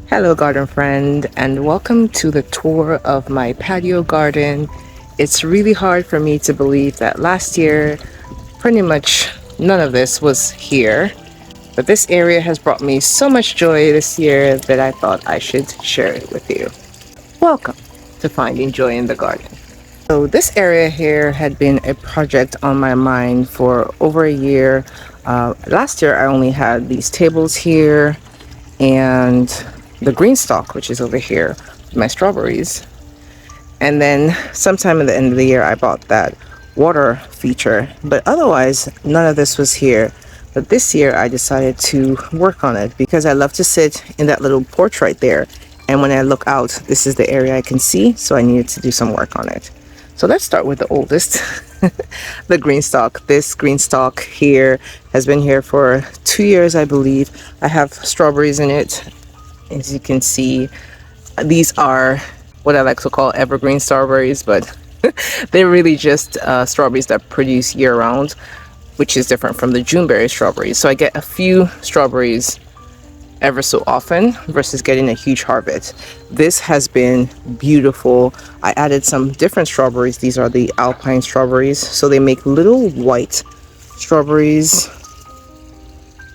Hello, garden friend, and welcome to the tour of my patio garden. It's really hard for me to believe that last year, pretty much none of this was here, but this area has brought me so much joy this year that I thought I should share it with you. Welcome to Finding Joy in the Garden. So this area here had been a project on my mind for over a year. Last year I only had these tables here and the green stalk, which is over here, my strawberries. And then sometime at the end of the year, I bought that water feature. But otherwise, none of this was here. But this year, I decided to work on it because I love to sit in that little porch right there. And when I look out, this is the area I can see. So I needed to do some work on it. So let's start with the oldest, the green stalk. This green stalk here has been here for 2 years, I believe. I have strawberries in it. As you can see, these are what I like to call evergreen strawberries, but they're really just strawberries that produce year round, which is different from the Juneberry strawberries. So I get a few strawberries ever so often versus getting a huge harvest. This has been beautiful. I added some different strawberries. These are the alpine strawberries. So they make little white strawberries.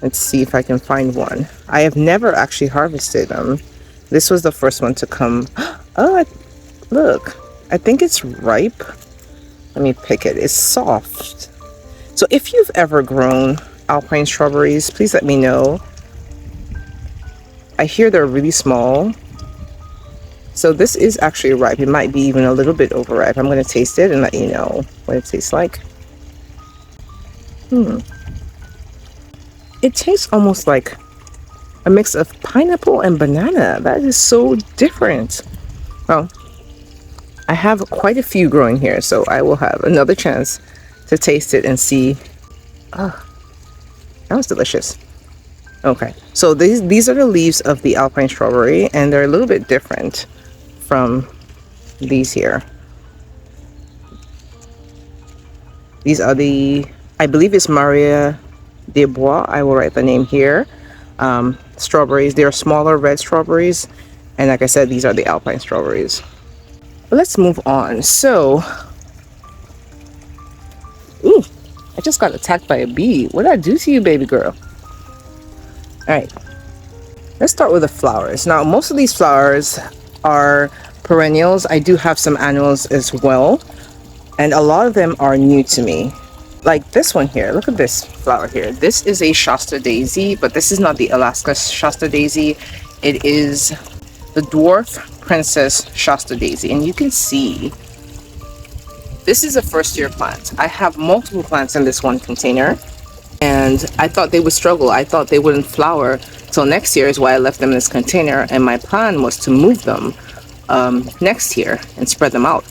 Let's see if I can find one. I have never actually harvested them. This was the first one to come. Oh, look, I think it's ripe. Let me pick it. It's soft. So if you've ever grown alpine strawberries, please let me know. I hear they're really small. So this is actually ripe. It might be even a little bit overripe. I'm going to taste it and let you know what it tastes like. It tastes almost like a mix of pineapple and banana. That is so different. Well, I have quite a few growing here, so I will have another chance to taste it and see. Oh, that was delicious. Okay, so these are the leaves of the alpine strawberry, and they're a little bit different from these here. These are the, I believe it's Maria de Bois. I will write the name here. Strawberries, they are smaller red strawberries, and like I said, these are the alpine strawberries. But let's move on. So, ooh, I just got attacked by a bee. What did I do to you, baby girl? All right, let's start with the flowers. Now, most of these flowers are perennials. I do have some annuals as well, and a lot of them are new to me. Like this one here, look at this flower here. This is a Shasta daisy, but this is not the Alaska Shasta daisy. It is the dwarf princess Shasta daisy, and you can see this is a first-year plant. I have multiple plants in this one container, and I thought they would struggle. I thought they wouldn't flower till next year, is why I left them in this container, and my plan was to move them next year and spread them out.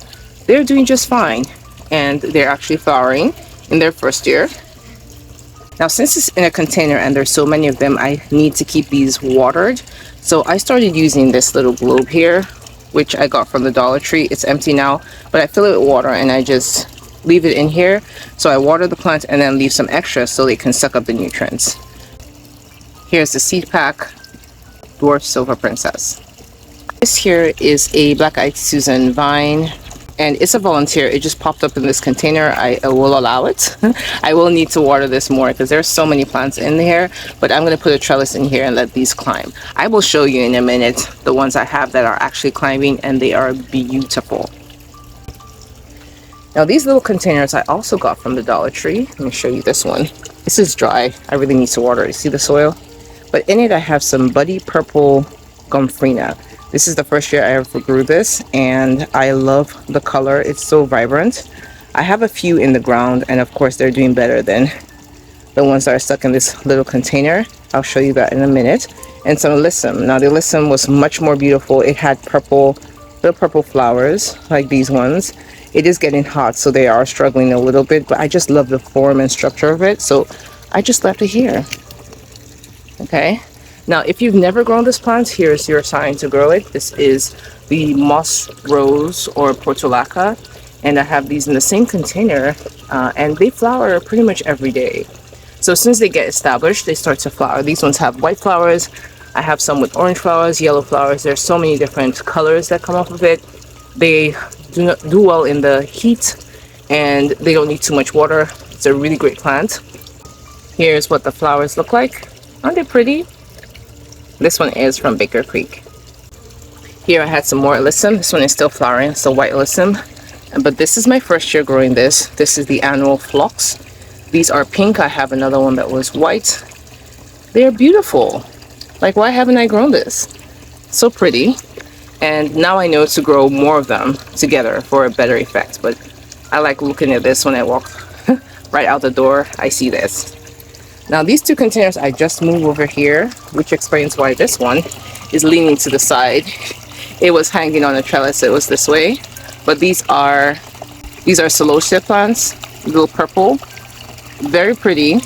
They're doing just fine, and they're actually flowering in their first year. Now, since it's in a container and there's so many of them, I need to keep these watered. So I started using this little globe here, which I got from the Dollar Tree. It's empty now, but I fill it with water and I just leave it in here. So I water the plant and then leave some extra so they can suck up the nutrients. Here's the seed pack, Dwarf Silver Princess. This here is a Black-Eyed Susan vine, and it's a volunteer. It just popped up in this container. I will allow it. I will need to water this more because there's so many plants in here, but I'm going to put a trellis in here and let these climb. I will show you in a minute the ones I have that are actually climbing, and they are beautiful. Now, these little containers I also got from the Dollar Tree. Let me show you this one. This is dry. I really need to water it. You see the soil? But in it I have some Buddy Purple Gomphrena. This is the first year I ever grew this, and I love the color. It's so vibrant. I have a few in the ground, and of course they're doing better than the ones that are stuck in this little container. I'll show you that in a minute. And some alyssum. Now, the alyssum was much more beautiful. It had little purple flowers like these ones. It is getting hot, so they are struggling a little bit, but I just love the form and structure of it, so I just left it here. Okay. Now, if you've never grown this plant, here's your sign to grow it. This is the moss rose or portulaca, and I have these in the same container, and they flower pretty much every day. So since they get established, they start to flower. These ones have white flowers. I have some with orange flowers, yellow flowers. There's so many different colors that come off of it. They do not do well in the heat, and they don't need too much water. It's a really great plant. Here's what the flowers look like. Aren't they pretty? This one is from Baker Creek. Here I had some more alyssum. This one is still flowering, still white alyssum. But this is my first year growing this. This is the annual phlox. These are pink. I have another one that was white. They're beautiful. Like, why haven't I grown this? So pretty. And now I know to grow more of them together for a better effect. But I like looking at this when I walk right out the door. I see this. Now these two containers I just moved over here, which explains why this one is leaning to the side. It was hanging on a trellis, it was this way. But these are celosia plants, little purple, very pretty.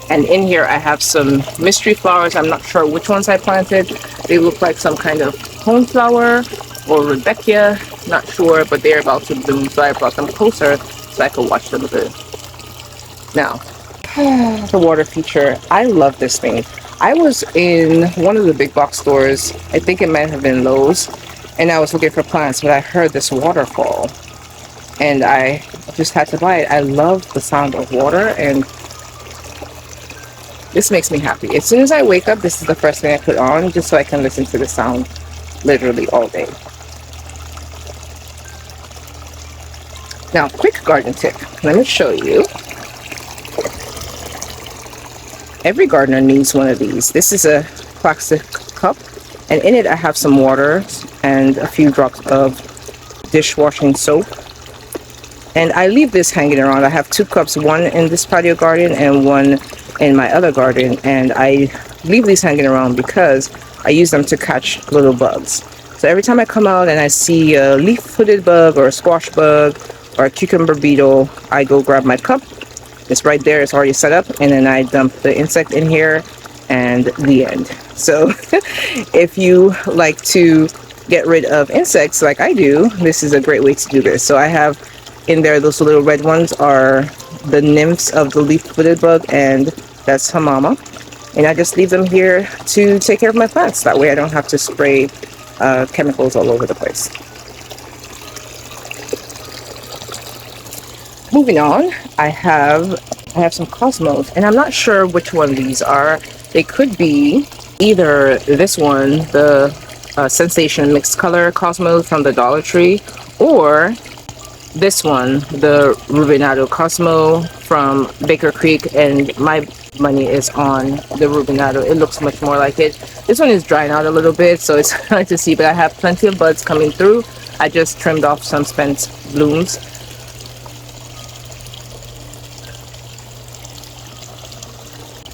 And in here I have some mystery flowers. I'm not sure which ones I planted. They look like some kind of coneflower or rudbeckia, not sure, but they're about to bloom, so I brought them closer so I could watch them bloom. Now, the water feature. I love this thing. I was in one of the big box stores, I think it might have been Lowe's, and I was looking for plants, but I heard this waterfall and I just had to buy it. I love the sound of water, and this makes me happy. As soon as I wake up, this is the first thing I put on, just so I can listen to the sound literally all day. Now, quick garden tip. Let me show you. Every gardener needs one of these. This is a plastic cup, and in it I have some water and a few drops of dishwashing soap. And I leave this hanging around. I have 2 cups, one in this patio garden and one in my other garden. And I leave these hanging around because I use them to catch little bugs. So every time I come out and I see a leaf-footed bug or a squash bug or a cucumber beetle, I go grab my cup. It's right there, it's already set up, and then I dump the insect in here, and the end. So if you like to get rid of insects like I do, this is a great way to do this. So I have in there, those little red ones are the nymphs of the leaf-footed bug, and that's her mama. And I just leave them here to take care of my plants. That way I don't have to spray chemicals all over the place. Moving on, I have some cosmos, and I'm not sure which one these are. They could be either this one, the Sensation Mixed Color Cosmos from the Dollar Tree, or this one, the Rubinado Cosmo from Baker Creek, and my money is on the Rubinado. It looks much more like it. This one is drying out a little bit, so it's hard to see, but I have plenty of buds coming through. I just trimmed off some spent blooms.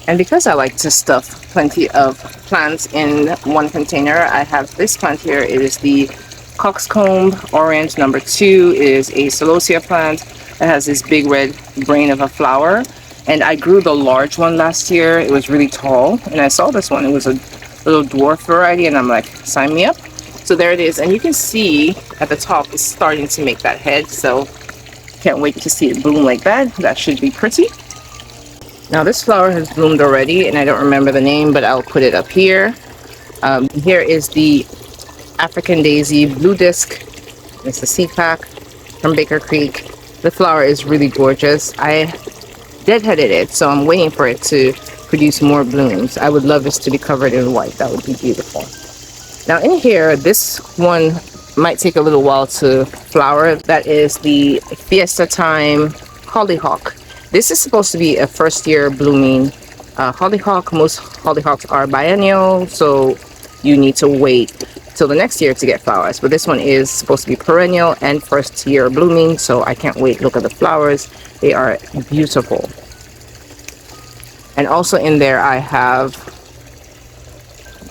And because I like to stuff plenty of plants in one container, I have this plant here. It is the coxcomb orange number 2. It is a celosia plant. It has this big red brain of a flower. And I grew the large one last year. It was really tall. And I saw this one. It was a little dwarf variety. And I'm like, sign me up. So there it is. And you can see at the top, it's starting to make that head. So can't wait to see it bloom like that. That should be pretty. Now this flower has bloomed already, and I don't remember the name, but I'll put it up here. Here is the African Daisy Blue Disc. It's a seed pack from Baker Creek. The flower is really gorgeous. I deadheaded it, so I'm waiting for it to produce more blooms. I would love this to be covered in white. That would be beautiful. Now in here, this one might take a little while to flower. That is the Fiesta Time Hollyhock. This is supposed to be a first-year blooming hollyhock. Most hollyhocks are biennial, so you need to wait till the next year to get flowers. But this one is supposed to be perennial and first-year blooming, so I can't wait. Look at the flowers. They are beautiful. And also in there, I have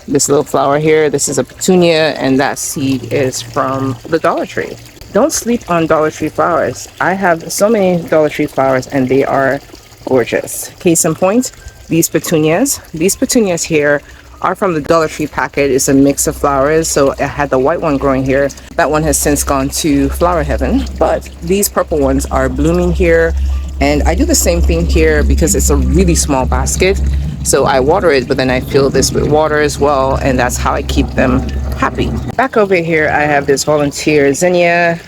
this little flower here. This is a petunia, and that seed is from the Dollar Tree. Don't sleep on Dollar Tree flowers. I have so many Dollar Tree flowers, and they are gorgeous. Case in point, these petunias. These petunias here are from the Dollar Tree packet. It's a mix of flowers. So I had the white one growing here. That one has since gone to flower heaven. But these purple ones are blooming here. And I do the same thing here because it's a really small basket. So I water it, but then I fill this with water as well, and that's how I keep them happy. Back over here, I have this volunteer zinnia.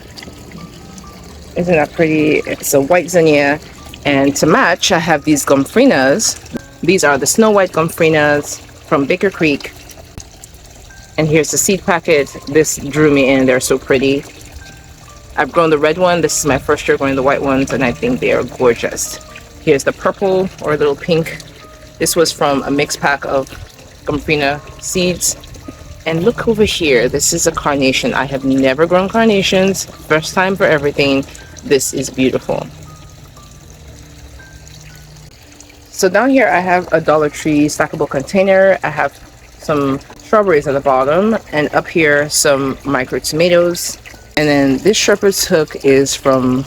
Isn't that pretty? It's a white zinnia. And to match, I have these gomphrenias. These are the snow white gomphrenias from Baker Creek. And here's the seed packet. This drew me in. They're so pretty. I've grown the red one. This is my first year growing the white ones, and I think they are gorgeous. Here's the purple or a little pink. This was from a mixed pack of gomphenia seeds. And look over here. This is a carnation. I have never grown carnations. First time for everything. This is beautiful. So down here I have a Dollar Tree stackable container. I have some strawberries at the bottom, and up here some micro tomatoes. And then this shepherd's hook is from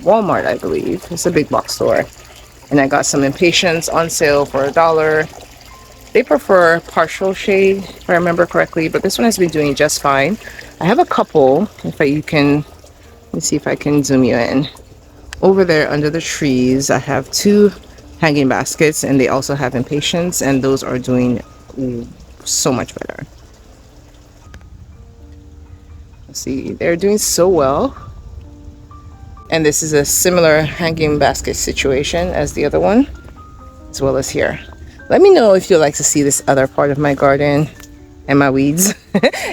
Walmart, I believe. It's a big box store. And I got some impatiens on sale for $1. They prefer partial shade, if I remember correctly, but this one has been doing just fine. I have a couple, you can, let me see if I can zoom you in. Over there under the trees, I have 2 hanging baskets, and they also have impatiens, and those are doing so much better. See, they're doing so well. And this is a similar hanging basket situation as the other one, as well as here. Let me know if you'd like to see this other part of my garden and my weeds,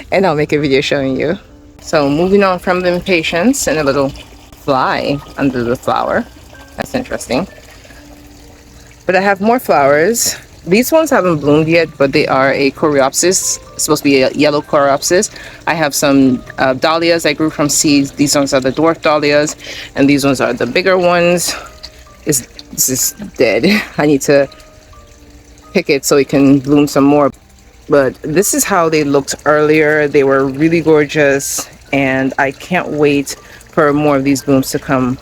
and I'll make a video showing you. So moving on from the impatiens, and a little fly under the flower. That's interesting. But I have more flowers. These ones haven't bloomed yet, but they are a coreopsis. It's supposed to be a yellow coreopsis. I have some dahlias I grew from seeds. These ones are the dwarf dahlias, and these ones are the bigger ones. This is dead. I need to pick it so it can bloom some more. But this is how they looked earlier. They were really gorgeous, and I can't wait for more of these blooms to come.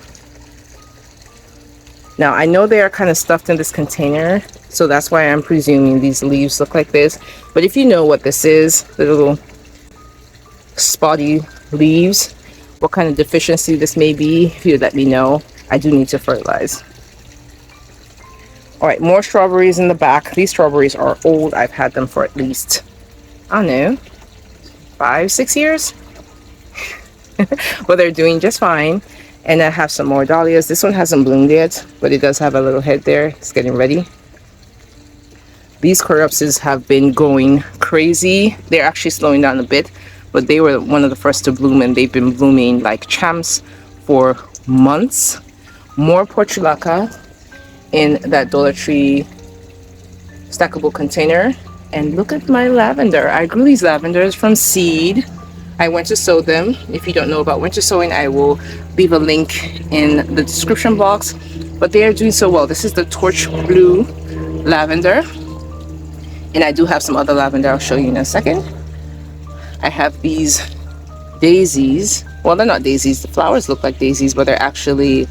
Now I know they are kind of stuffed in this container, so that's why I'm presuming these leaves look like this. But if you know what this is, the little spotty leaves, what kind of deficiency this may be, if you'd let me know. I do need to fertilize. All right, more strawberries in the back. These strawberries are old. I've had them for at least, I don't know, 5-6 years. But they're doing just fine. And I have some more dahlias. This one hasn't bloomed yet, but it does have a little head there. It's getting ready. These coreopsis have been going crazy. They're actually slowing down a bit, but they were one of the first to bloom, and they've been blooming like champs for months. More portulaca in that Dollar Tree stackable container. And look at my lavender. I grew these lavenders from seed. I went to sow them. If you don't know about winter sowing, I will leave a link in the description box. But they are doing so well. This is the torch blue lavender, and I do have some other lavender I'll show you in a second. I have these daisies. Well, they're not daisies. The flowers look like daisies, but they're actually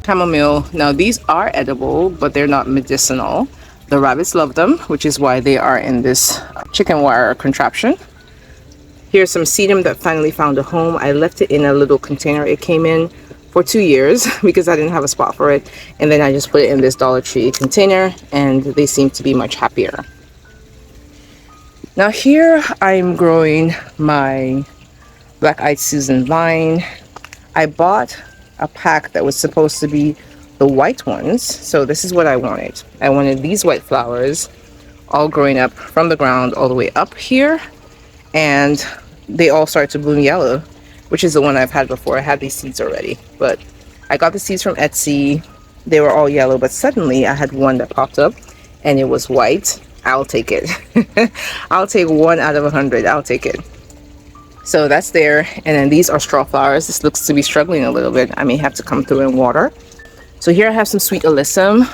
chamomile. Now these are edible, but they're not medicinal. The rabbits love them, which is why they are in this chicken wire contraption. Here's some sedum that finally found a home. I left it in a little container it came in for 2 years because I didn't have a spot for it. And then I just put it in this Dollar Tree container, and they seem to be much happier. Now here I'm growing my black-eyed Susan vine. I bought a pack that was supposed to be the white ones. So this is what I wanted. I wanted these white flowers all growing up from the ground all the way up here. And they all start to bloom yellow, which is the one I've had before. I had these seeds already, but I got the seeds from Etsy. They were all yellow, but suddenly I had one that popped up and it was white. I'll take it. I'll take 1 out of 100. I'll take it. So that's there. And then these are straw flowers. This looks to be struggling a little bit. I may have to come through and water. So here I have some sweet alyssum.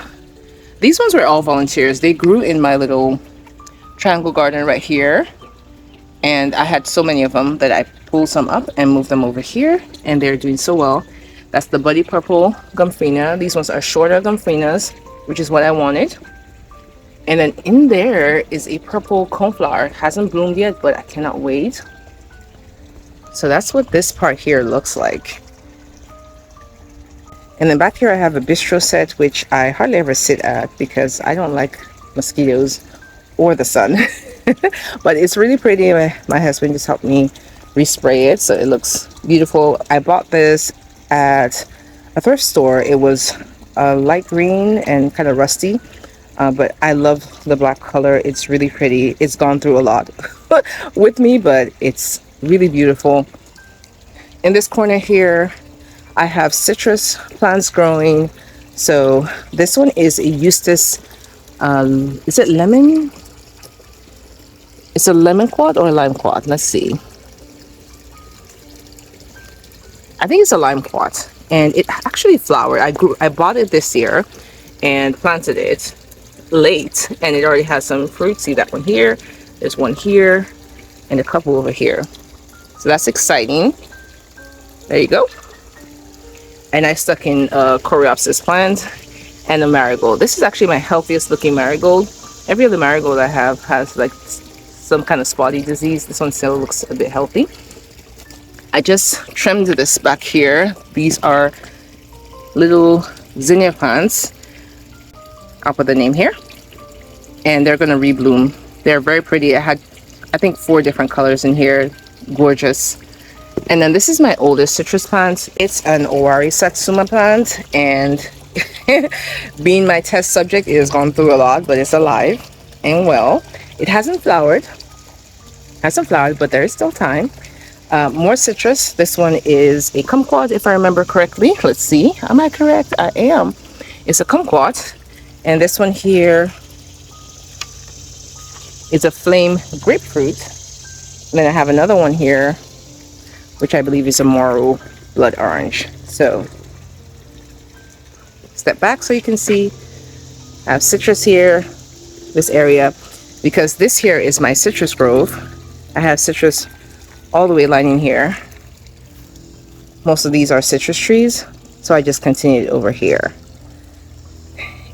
These ones were all volunteers. They grew in my little triangle garden right here. And I had so many of them that I pulled some up and moved them over here, and they're doing so well. That's the Buddy Purple Gomphenia. These ones are shorter gomphenias, which is what I wanted. And then in there is a purple coneflower. It hasn't bloomed yet, but I cannot wait. So that's what this part here looks like. And then back here I have a bistro set, which I hardly ever sit at because I don't like mosquitoes or the sun. But it's really pretty. My husband just helped me respray it so it looks beautiful. I bought this at a thrift store. It was light green and kind of rusty, but I love the black color. It's really pretty. It's gone through a lot with me, but it's really beautiful. In this corner here, I have citrus plants growing. So this one is a Eustace, is it lemon? It's a lemon quad or a lime quad? Let's see. I think it's a lime quad, and it actually flowered. I bought it this year and planted it late, and it already has some fruit. See that one here? There's one here and a couple over here. So that's exciting. There you go. And I stuck in a coreopsis plant and a marigold. This is actually my healthiest looking marigold. Every other marigold I have has like some kind of spotty disease. This one still looks a bit healthy. I just trimmed this back here. These are little zinnia plants. I'll put the name here. And they're going to rebloom. They're very pretty. I had, I think, 4 different colors in here. Gorgeous. And then this is my oldest citrus plant. It's an Owari Satsuma plant. And being my test subject, it has gone through a lot, but it's alive and well. It hasn't flowered. But there is still time. More citrus. This one is a kumquat, if I remember correctly. Let's see. Am I correct? I am. It's a kumquat. And this one here is a flame grapefruit. And then I have another one here, which I believe is a Moru blood orange. So step back so you can see. I have citrus here, this area, because this here is my citrus grove. I have citrus all the way lining here. Most of these are citrus trees, so I just continued over here.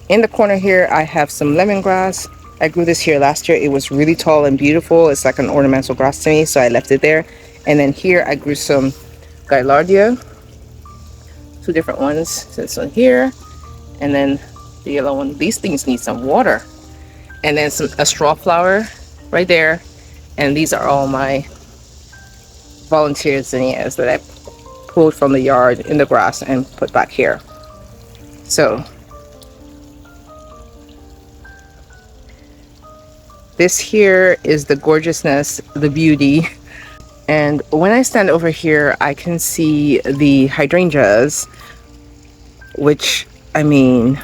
In the corner here, I have some lemongrass. I grew this here last year. It was really tall and beautiful. It's like an ornamental grass to me, so I left it there. And then here I grew some Gaillardia, 2 different ones. This one here, and then the yellow one. These things need some water. And then a straw flower right there. And these are all my volunteer zinnias that I pulled from the yard in the grass and put back here. So this here is the gorgeousness, the beauty. And when I stand over here, I can see the hydrangeas, which, I mean,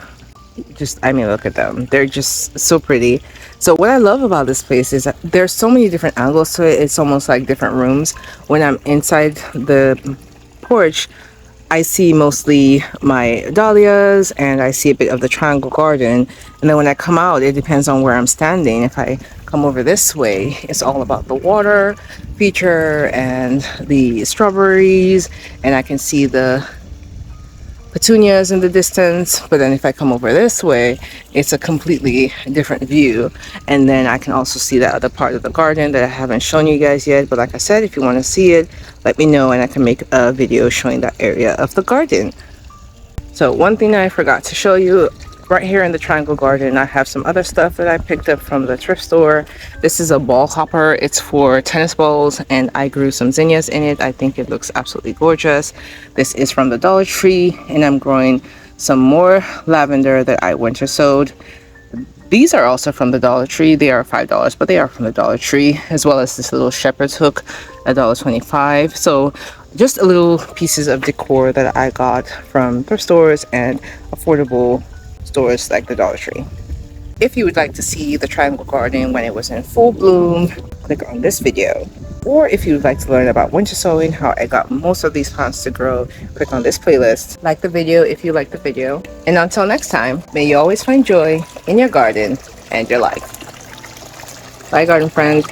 look at them. They're just so pretty. So what I love about this place is that there's so many different angles to it. It's almost like different rooms. When I'm inside the porch, I see mostly my dahlias and I see a bit of the triangle garden. And then when I come out, it depends on where I'm standing. If I come over this way, it's all about the water feature and the strawberries, and I can see the petunias in the distance. But then if I come over this way, it's a completely different view. And then I can also see that other part of the garden that I haven't shown you guys yet. But like I said, if you want to see it, let me know and I can make a video showing that area of the garden. So one thing I forgot to show you, right here in the triangle garden, I have some other stuff that I picked up from the thrift store. This is a ball hopper. It's for tennis balls, and I grew some zinnias in it. I think it looks absolutely gorgeous. This is from the Dollar Tree, and I'm growing some more lavender that I winter sowed. These are also from the Dollar Tree. They are $5, but they are from the Dollar Tree, as well as this little shepherd's hook, $1.25. So just a little pieces of decor that I got from thrift stores and affordable stores like the Dollar Tree. If you would like to see the triangle garden when it was in full bloom, click on this video. Or if you would like to learn about winter sowing, how I got most of these plants to grow, click on this playlist. Like the video if you like the video. And until next time, may you always find joy in your garden and your life. Bye, garden friend.